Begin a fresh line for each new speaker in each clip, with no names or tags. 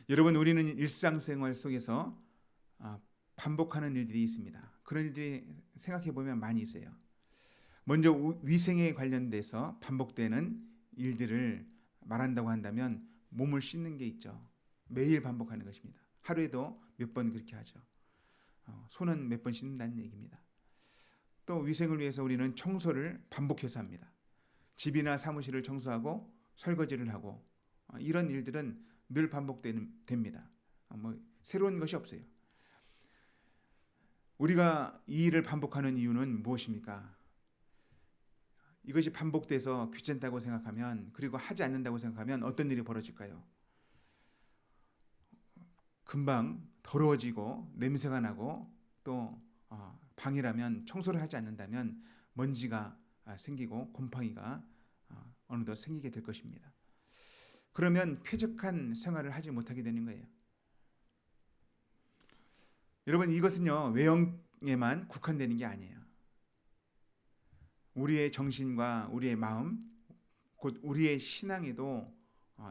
여러분, 우리는 일상생활 속에서 반복하는 일들이 있습니다. 그런 일들이 생각해 보면 많이 있어요. 먼저 위생에 관련돼서 반복되는 일들을 말한다고 한다면 몸을 씻는 게 있죠. 매일 반복하는 것입니다. 하루에도 몇 번 그렇게 하죠. 손은 몇 번 씻는다는 얘기입니다. 또 위생을 위해서 우리는 청소를 반복해서 합니다. 집이나 사무실을 청소하고 설거지를 하고 이런 일들은 늘 반복됩니다. 뭐 새로운 것이 없어요. 우리가 이 일을 반복하는 이유는 무엇입니까? 이것이 반복돼서 귀찮다고 생각하면, 그리고 하지 않는다고 생각하면 어떤 일이 벌어질까요? 금방 더러워지고 냄새가 나고, 또 방이라면 청소를 하지 않는다면 먼지가 생기고 곰팡이가 어느덧 생기게 될 것입니다. 그러면 쾌적한 생활을 하지 못하게 되는 거예요. 여러분, 이것은요 외형에만 국한되는 게 아니에요. 우리의 정신과 우리의 마음, 곧 우리의 신앙에도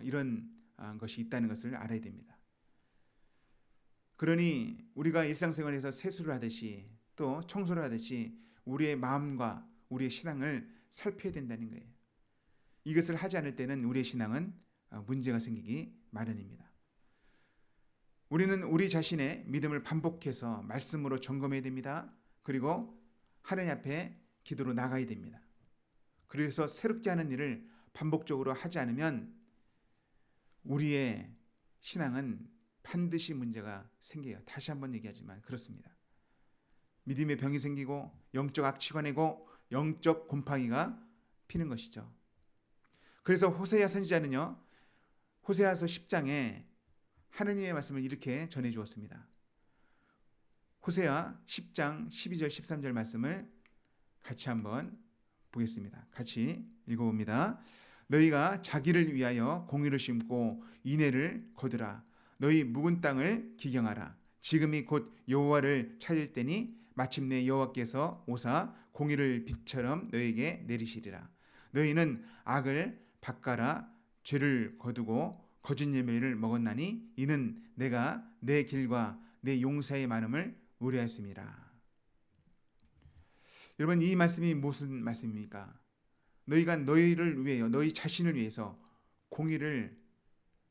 이런 것이 있다는 것을 알아야 됩니다. 그러니 우리가 일상생활에서 세수를 하듯이 또 청소를 하듯이 우리의 마음과 우리의 신앙을 살펴야 된다는 거예요. 이것을 하지 않을 때는 우리의 신앙은 문제가 생기기 마련입니다. 우리는 우리 자신의 믿음을 반복해서 말씀으로 점검해야 됩니다. 그리고 하나님 앞에 기도로 나가야 됩니다. 그래서 새롭게 하는 일을 반복적으로 하지 않으면 우리의 신앙은 반드시 문제가 생겨요. 다시 한번 얘기하지만 그렇습니다. 믿음의 병이 생기고 영적 악취가 내고 영적 곰팡이가 피는 것이죠. 그래서 호세아 선지자는요, 호세아서 10장에 하느님의 말씀을 이렇게 전해 주었습니다. 호세아 10장 12절 13절 말씀을 같이 한번 보겠습니다. 같이 읽어봅니다. 너희가 자기를 위하여 공의를 심고 인애를 거두라. 너희 묵은 땅을 기경하라. 지금이 곧 여호와를 찾을 때니 마침내 여호와께서 오사 공의를 빛처럼 너희에게 내리시리라. 너희는 악을 바꿔라. 죄를 거두고 거짓 예매를 먹었나니 이는 내가 내 길과 내 용사의 많음을 의뢰하였음이라. 여러분, 이 말씀이 무슨 말씀입니까? 너희가 너희를 위하여, 너희 자신을 위해서 공의를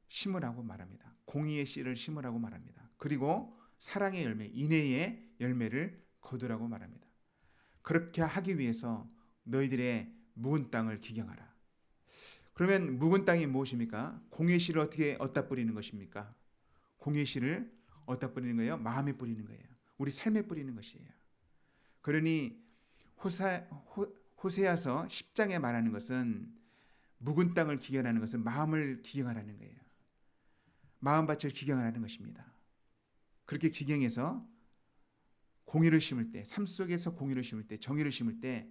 심으라고 말합니다. 공의의 씨를 심으라고 말합니다. 그리고 사랑의 열매, 인애의 열매를 거두라고 말합니다. 그렇게 하기 위해서 너희들의 묵은 땅을 기경하라. 그러면 묵은 땅이 무엇입니까? 공의의 씨를 어디다 뿌리는 것입니까? 공의의 씨를 어디다 뿌리는 거예요? 마음에 뿌리는 거예요. 우리 삶에 뿌리는 것이에요. 그러니 호세아서 10장에 말하는 것은 묵은 땅을 기경하는 것은 마음을 기경하라는 거예요. 마음밭을 기경하라는 것입니다. 그렇게 기경해서 공의를 심을 때, 삶 속에서 공의를 심을 때, 정의를 심을 때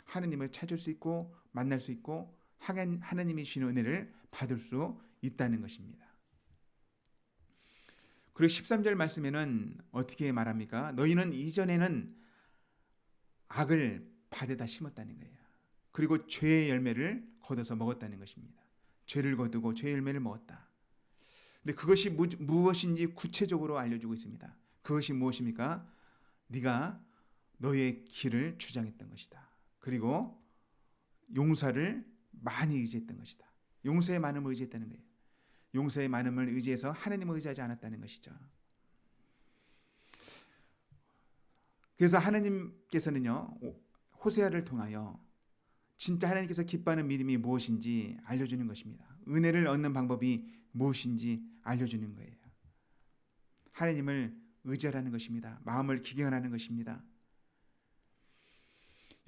하느님을 찾을 수 있고 만날 수 있고 하나님이 주시는 은혜를 받을 수 있다는 것입니다. 그리고 13절 말씀에는 어떻게 말합니까? 너희는 이전에는 악을 밭에다 심었다는 거예요. 그리고 죄의 열매를 거둬서 먹었다는 것입니다. 죄를 거두고 죄의 열매를 먹었다. 근데 그것이 무엇인지 구체적으로 알려주고 있습니다. 그것이 무엇입니까? 네가 너의 길을 주장했던 것이다. 그리고 용사를 많이 의지했던 것이다. 용서의 많음을 의지했다는 거예요. 용서의 많음을 의지해서 하나님을 의지하지 않았다는 것이죠. 그래서 하나님께서는요, 호세아를 통하여 진짜 하나님께서 기뻐하는 믿음이 무엇인지 알려주는 것입니다. 은혜를 얻는 방법이 무엇인지 알려주는 거예요. 하나님을 의지하라는 것입니다. 마음을 기경하라는 것입니다.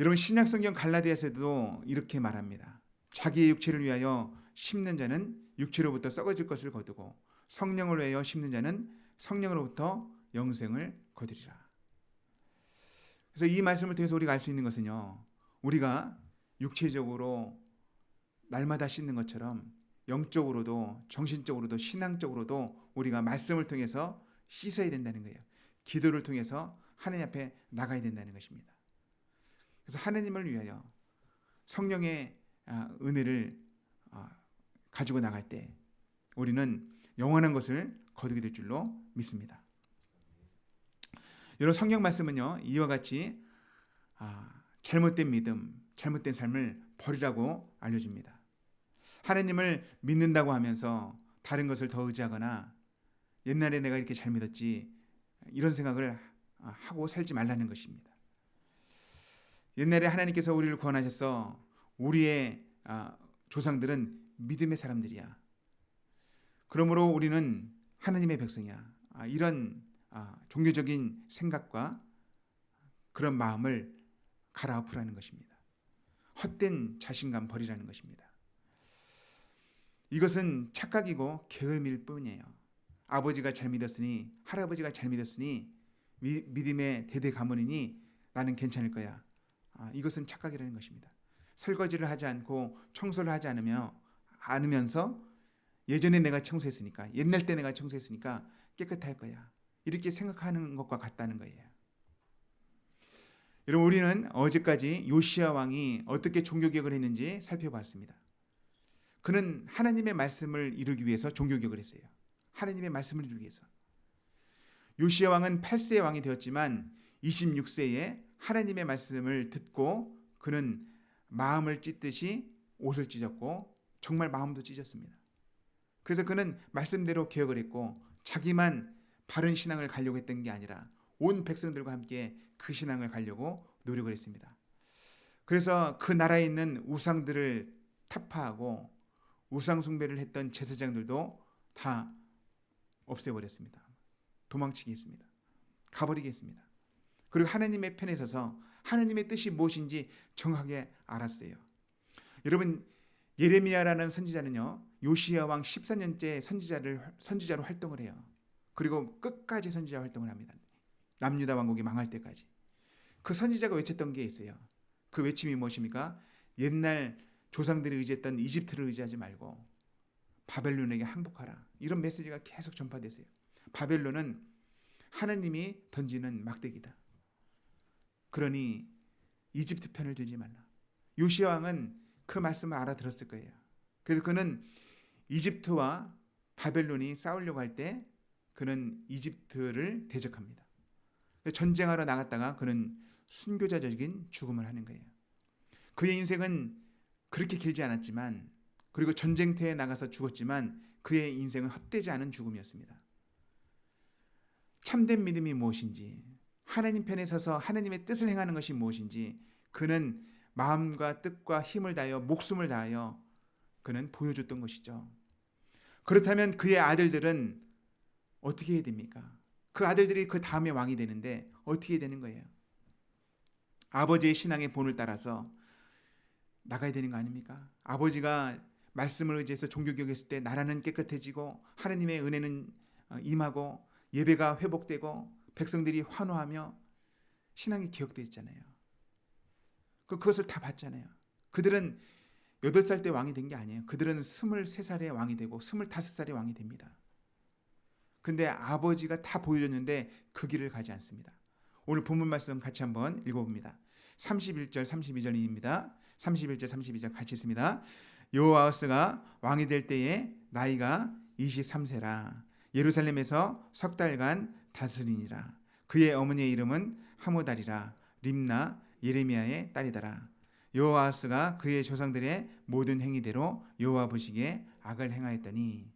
여러분, 신약성경 갈라디아서도 이렇게 말합니다. 자기의 육체를 위하여 심는 자는 육체로부터 썩어질 것을 거두고 성령을 위하여 심는 자는 성령으로부터 영생을 거두리라. 그래서 이 말씀을 통해서 우리가 알 수 있는 것은요, 우리가 육체적으로 날마다 씻는 것처럼 영적으로도 정신적으로도 신앙적으로도 우리가 말씀을 통해서 씻어야 된다는 거예요. 기도를 통해서 하나님 앞에 나가야 된다는 것입니다. 그래서 하나님을 위하여 성령의 은혜를 가지고 나갈 때 우리는 영원한 것을 거두게 될 줄로 믿습니다. 여러분, 성경 말씀은요, 이와 같이 잘못된 믿음, 잘못된 삶을 버리라고 알려줍니다. 하나님을 믿는다고 하면서 다른 것을 더 의지하거나 옛날에 내가 이렇게 잘 믿었지 이런 생각을 하고 살지 말라는 것입니다. 옛날에 하나님께서 우리를 구원하셔서 우리의 조상들은 믿음의 사람들이야. 그러므로 우리는 하나님의 백성이야. 이런 종교적인 생각과 그런 마음을 갈아엎으라는 것입니다. 헛된 자신감 버리라는 것입니다. 이것은 착각이고 게으름일 뿐이에요. 아버지가 잘 믿었으니, 할아버지가 잘 믿었으니, 믿음의 대대 가문이니 나는 괜찮을 거야. 이것은 착각이라는 것입니다. 설거지를 하지 않고 청소를 하지 않으면서 예전에 내가 청소했으니까, 옛날 때 내가 청소했으니까 깨끗할 거야. 이렇게 생각하는 것과 같다는 거예요. 여러분, 우리는 어제까지 요시야 왕이 어떻게 종교개혁을 했는지 살펴봤습니다. 그는 하나님의 말씀을 이루기 위해서 종교개혁을 했어요. 하나님의 말씀을 이루기 위해서. 요시야 왕은 8세의 왕이 되었지만 26세에 하나님의 말씀을 듣고 그는 마음을 찢듯이 옷을 찢었고 정말 마음도 찢었습니다. 그래서 그는 말씀대로 개혁을 했고 자기만 바른 신앙을 가려고 했던 게 아니라 온 백성들과 함께 그 신앙을 가려고 노력을 했습니다. 그래서 그 나라에 있는 우상들을 타파하고 우상 숭배를 했던 제사장들도 다 없애버렸습니다. 도망치게 했습니다. 가버리게 했습니다. 그리고 하나님의 편에 서서 하나님의 뜻이 무엇인지 정확하게 알았어요. 여러분, 예레미야라는 선지자는요, 요시야 왕 14년째 선지자로 활동을 해요. 그리고 끝까지 선지자 활동을 합니다. 남유다 왕국이 망할 때까지. 그 선지자가 외쳤던 게 있어요. 그 외침이 무엇입니까? 옛날 조상들이 의지했던 이집트를 의지하지 말고 바벨론에게 항복하라. 이런 메시지가 계속 전파됐어요. 바벨론은 하나님이 던지는 막대기다. 그러니 이집트 편을 들지 말라. 요시야 왕은 그 말씀을 알아들었을 거예요. 그래서 그는 이집트와 바벨론이 싸우려고 할 때 그는 이집트를 대적합니다. 전쟁하러 나갔다가 그는 순교자적인 죽음을 하는 거예요. 그의 인생은 그렇게 길지 않았지만, 그리고 전쟁터에 나가서 죽었지만 그의 인생은 헛되지 않은 죽음이었습니다. 참된 믿음이 무엇인지, 하나님 편에 서서 하나님의 뜻을 행하는 것이 무엇인지 그는 마음과 뜻과 힘을 다하여 목숨을 다하여 그는 보여줬던 것이죠. 그렇다면 그의 아들들은 어떻게 해야 됩니까? 그 아들들이 그 다음에 왕이 되는데 어떻게 해야 되는 거예요? 아버지의 신앙의 본을 따라서 나가야 되는 거 아닙니까? 아버지가 말씀을 의지해서 종교개혁했을 때 나라는 깨끗해지고 하나님의 은혜는 임하고 예배가 회복되고 백성들이 환호하며 신앙이 개혁되었잖아요. 그것을 다 봤잖아요. 그들은 8살 때 왕이 된 게 아니에요. 그들은 23살에 왕이 되고 25살에 왕이 됩니다. 근데 아버지가 다 보여줬는데 그 길을 가지 않습니다. 오늘 본문 말씀 같이 한번 읽어봅니다. 31절 32절입니다. 31절 32절 같이 있습니다. 여호아하스가 왕이 될 때에 나이가 23세라. 예루살렘에서 석 달간 다스리니라. 그의 어머니의 이름은 하모달이라. 림나 예레미야의 딸이더라. 여호아하스가 그의 조상들의 모든 행위대로 여호와 보시기에 악을 행하였더니.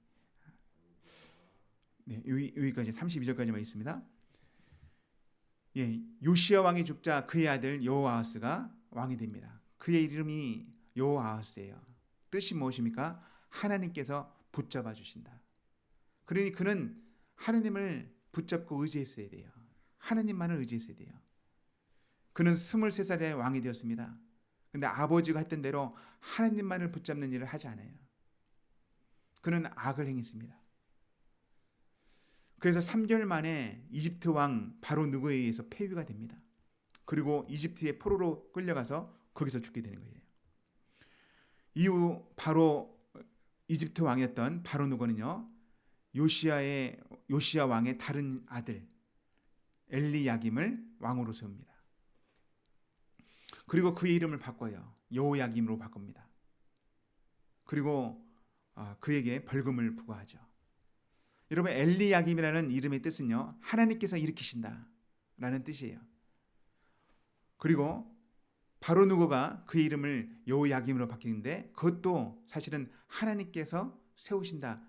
네, 여기까지 32절까지만 있습니다. 예, 요시야 왕이 죽자 그의 아들 여호아하스가 왕이 됩니다. 그의 이름이 여호아하스예요. 뜻이 무엇입니까? 하나님께서 붙잡아 주신다. 그러니 그는 하나님을 붙잡고 의지했어야 돼요. 하나님만을 의지했어야 돼요. 그는 23살에 왕이 되었습니다. 근데 아버지가 했던 대로 하나님만을 붙잡는 일을 하지 않아요. 그는 악을 행했습니다. 그래서 3개월 만에 이집트 왕 바로 누구에 의해서 폐위가 됩니다. 그리고 이집트의 포로로 끌려가서 거기서 죽게 되는 거예요. 이후 바로 이집트 왕이었던 바로 누구는요, 요시야 왕의 다른 아들 엘리야김을 왕으로 세웁니다. 그리고 그의 이름을 바꿔요. 여호야김으로 바꿉니다. 그리고 그에게 벌금을 부과하죠. 여러분 엘리야김이라는 이름의 뜻은요, 하나님께서 일으키신다 라는 뜻이에요. 그리고 바로 누고가 그의 이름을 여호야김으로 바뀌는데 그것도 사실은 하나님께서 세우신다,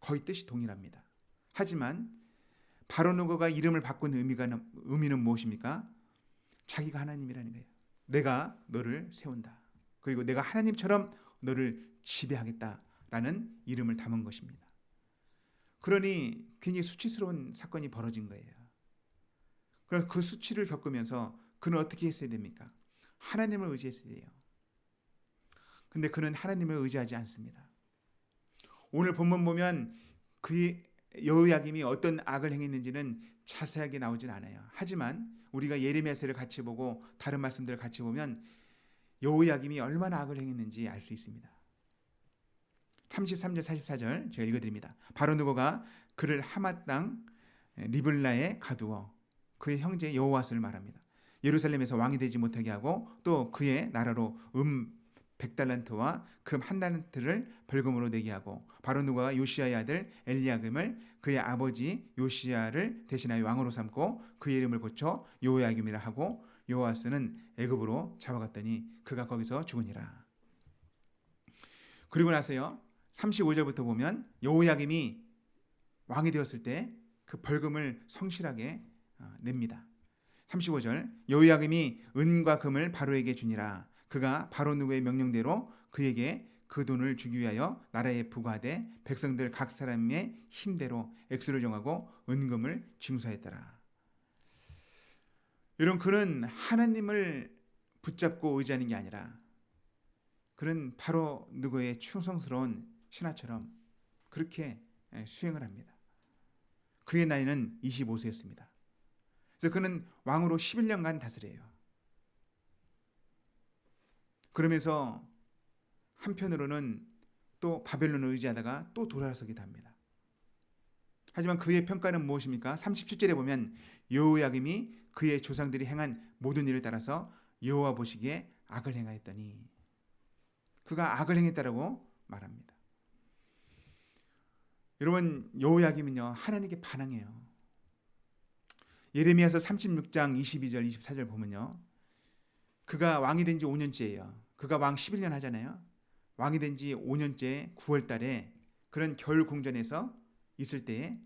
거의 뜻이 동일합니다. 하지만 바로 누고가 이름을 바꾼 의미는 무엇입니까? 자기가 하나님이라는 거예요. 내가 너를 세운다. 그리고 내가 하나님처럼 너를 지배하겠다라는 이름을 담은 것입니다. 그러니 굉장히 수치스러운 사건이 벌어진 거예요. 그래서 그 수치를 겪으면서 그는 어떻게 했어야 됩니까? 하나님을 의지했어야 돼요. 근데 그는 하나님을 의지하지 않습니다. 오늘 본문 보면 그의 여호야김이 어떤 악을 행했는지는 자세하게 나오진 않아요. 하지만 우리가 예레미야서를 같이 보고 다른 말씀들을 같이 보면 여호야김이 얼마나 악을 행했는지 알 수 있습니다. 33절 44절 제가 읽어드립니다. 바로 누고가 그를 하맛 땅 리블라에 가두어 그의 형제 여호와스를 말합니다. 예루살렘에서 왕이 되지 못하게 하고 또 그의 나라로 100달란트와 금 1달란트를 벌금으로 내게 하고 바로 누고가 요시야의 아들 엘리야김을 그의 아버지 요시야를 대신하여 왕으로 삼고 그의 이름을 고쳐 여호야김이라 하고 여호와스는 애굽으로 잡아갔더니 그가 거기서 죽으니라. 그리고 나서요 35절부터 보면 여호야김이 왕이 되었을 때 그 벌금을 성실하게 냅니다. 35절 여호야김이 은과 금을 바로에게 주니라. 그가 바로 누구의 명령대로 그에게 그 돈을 주기 위하여 나라에 부과하되 백성들 각 사람의 힘대로 액수를 정하고 은금을 징수하였더라. 여러분 그는 하나님을 붙잡고 의지하는 게 아니라 그는 바로 누구의 충성스러운 신하처럼 그렇게 수행을 합니다. 그의 나이는 25세였습니다. 그래서 그는 왕으로 11년간 다스려요. 그러면서 한편으로는 또 바벨론을 의지하다가 또 돌아서기도 합니다. 하지만 그의 평가는 무엇입니까? 37절에 보면 여호야김이 그의 조상들이 행한 모든 일을 따라서 여호와 보시기에 악을 행하였더니 그가 악을 행했다라고 말합니다. 여러분 여호야김은요 하나님께 반항해요. 예레미야서 36장 22절 24절 보면요 그가 왕이 된 지 5년째예요. 그가 왕 11년 하잖아요. 왕이 된 지 5년째 9월 달에 그런 겨울 궁전에서 있을 때에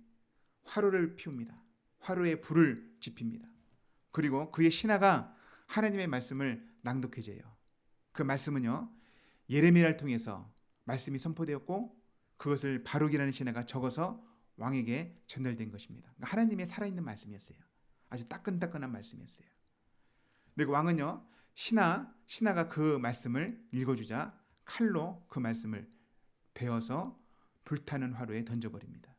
화로를 피웁니다. 화로에 불을 지핍니다. 그리고 그의 신하가 하나님의 말씀을 낭독해줘요. 그 말씀은요 예레미야를 통해서 말씀이 선포되었고 그것을 바룩이라는 신하가 적어서 왕에게 전달된 것입니다. 그러니까 하나님의 살아있는 말씀이었어요. 아주 따끈따끈한 말씀이었어요. 그리고 왕은요 신하가 그 말씀을 읽어주자 칼로 그 말씀을 베어서 불타는 화로에 던져버립니다.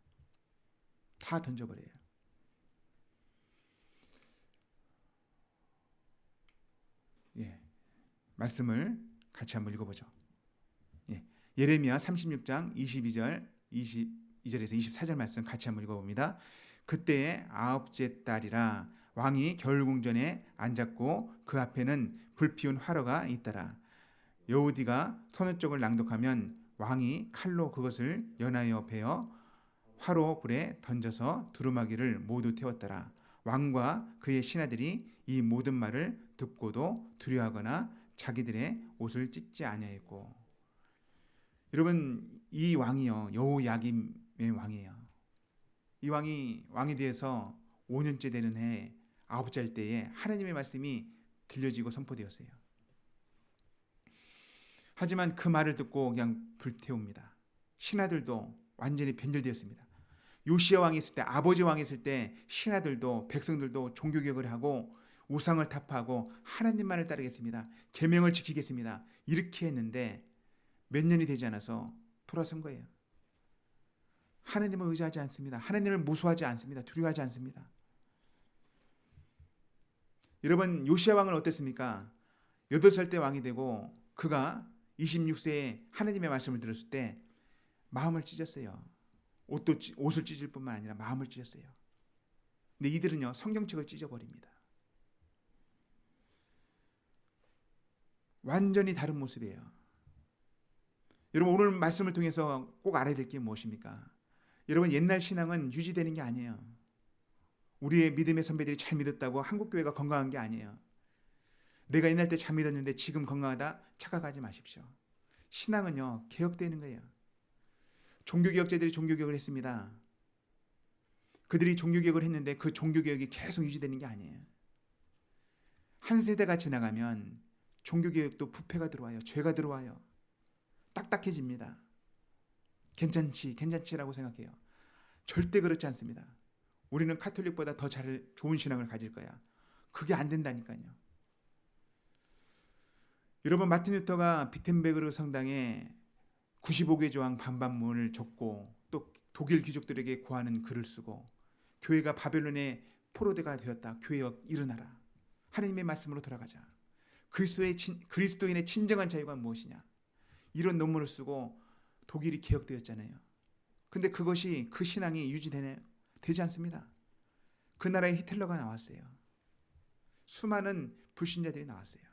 다 던져버려요. 예, 말씀을 같이 한번 읽어보죠. 예, 예레미야 36장 22절 22절에서 24절 말씀 같이 한번 읽어봅니다. 그때의 9째 달이라 왕이 겨울궁전에 앉았고 그 앞에는 불피운 화로가 있더라. 여우디가 서느 쪽을 낭독하면 왕이 칼로 그것을 연하여 베어 화로 불에 던져서 두루마기를 모두 태웠더라. 왕과 그의 신하들이 이 모든 말을 듣고도 두려워하거나 자기들의 옷을 찢지 아니하였고. 여러분 이 왕이요 여호야김의 왕이에요. 이 왕이 되어서 5년째 되는 해 9살 때에 하나님의 말씀이 들려지고 선포되었어요. 하지만 그 말을 듣고 그냥 불태웁니다. 신하들도 완전히 변절되었습니다. 요시야 왕이 있을 때 아버지 왕이 있을 때 신하들도 백성들도 종교개혁을 하고 우상을 타파하고 하나님만을 따르겠습니다. 계명을 지키겠습니다. 이렇게 했는데 몇 년이 되지 않아서 돌아선 거예요. 하나님을 의지하지 않습니다. 하나님을 무수하지 않습니다. 두려워하지 않습니다. 여러분 요시야 왕은 어땠습니까? 8살 때 왕이 되고 그가 26세에 하나님의 말씀을 들었을 때 마음을 찢었어요. 옷을 찢을 뿐만 아니라 마음을 찢었어요. 근데 이들은요 성경책을 찢어버립니다. 완전히 다른 모습이에요. 여러분 오늘 말씀을 통해서 꼭 알아야 될 게 무엇입니까? 여러분, 옛날 신앙은 유지되는 게 아니에요. 우리의 믿음의 선배들이 잘 믿었다고 한국교회가 건강한 게 아니에요. 내가 옛날 때 잘 믿었는데 지금 건강하다 착각하지 마십시오. 신앙은요, 개혁되는 거예요. 종교개혁자들이 종교개혁을 했습니다. 그들이 종교개혁을 했는데 그 종교개혁이 계속 유지되는 게 아니에요. 한 세대가 지나가면 종교개혁도 부패가 들어와요. 죄가 들어와요. 딱딱해집니다. 괜찮지라고 생각해요. 절대 그렇지 않습니다. 우리는 카톨릭보다 더 좋은 신앙을 가질 거야. 그게 안 된다니까요. 여러분, 마틴 루터가 비텐베르그 성당에 95개 조항 반반문을 적고 또 독일 귀족들에게 고하는 글을 쓰고 교회가 바벨론의 포로대가 되었다. 교회여 일어나라. 하나님의 말씀으로 돌아가자. 그리스도인의 진정한 자유가 무엇이냐. 이런 논문을 쓰고 독일이 개혁되었잖아요. 근데 그것이 그 신앙이 되지 않습니다. 그 나라에 히틀러가 나왔어요. 수많은 불신자들이 나왔어요.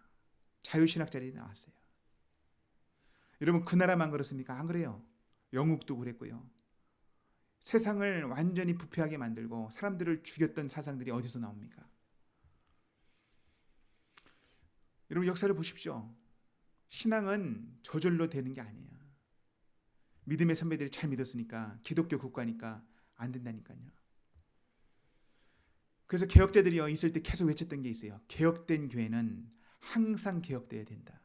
자유신학자들이 나왔어요. 여러분, 그 나라만 그렇습니까? 안 그래요. 영국도 그랬고요. 세상을 완전히 부패하게 만들고 사람들을 죽였던 사상들이 어디서 나옵니까? 여러분, 역사를 보십시오. 신앙은 저절로 되는 게 아니에요. 믿음의 선배들이 잘 믿었으니까, 기독교 국가니까 안 된다니까요. 그래서 개혁자들이 있을 때 계속 외쳤던 게 있어요. 개혁된 교회는 항상 개혁되어야 된다.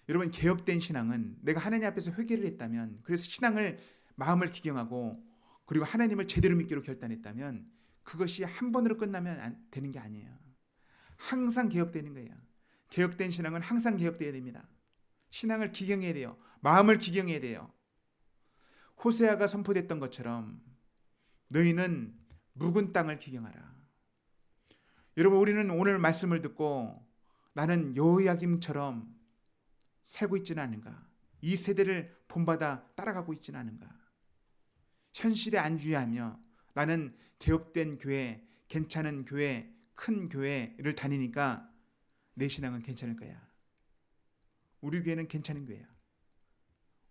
여러분, 개혁된 신앙은 내가 하나님 앞에서 회개를 했다면, 그래서 신앙을 마음을 기경하고 그리고 하나님을 제대로 믿기로 결단했다면 그것이 한 번으로 끝나면 되는 게 아니에요. 항상 개혁되는 거예요. 개혁된 신앙은 항상 개혁되어야 됩니다. 신앙을 기경해야 돼요. 마음을 기경해야 돼요. 호세아가 선포됐던 것처럼 너희는 묵은 땅을 기경하라. 여러분, 우리는 오늘 말씀을 듣고 나는 여호야김처럼 살고 있지는 않은가? 이 세대를 본받아 따라가고 있지는 않은가? 현실에 안주하며 나는 개혁된 교회, 괜찮은 교회, 큰 교회를 다니니까 내 신앙은 괜찮을 거야. 우리 교회는 괜찮은 교회야.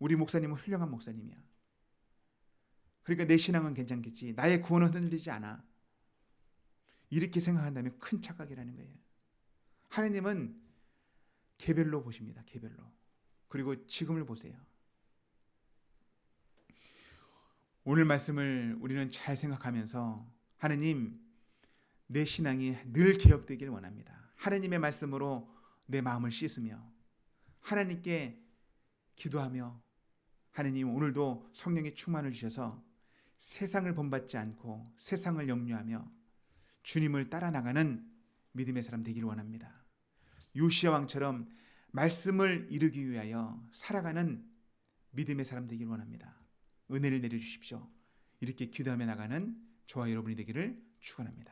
우리 목사님은 훌륭한 목사님이야. 그러니까 내 신앙은 괜찮겠지. 나의 구원은 흔들리지 않아. 이렇게 생각한다면 큰 착각이라는 거예요. 하나님은 개별로 보십니다. 개별로. 그리고 지금을 보세요. 오늘 말씀을 우리는 잘 생각하면서 하나님, 내 신앙이 늘 개혁되길 원합니다. 하나님의 말씀으로 내 마음을 씻으며 하나님께 기도하며 하나님, 오늘도 성령의 충만을 주셔서 세상을 본받지 않고 세상을 역류하며 주님을 따라 나가는 믿음의 사람 되길 원합니다. 요시야 왕처럼 말씀을 이루기 위하여 살아가는 믿음의 사람 되길 원합니다. 은혜를 내려주십시오. 이렇게 기도하며 나가는 저와 여러분이 되기를 축원합니다.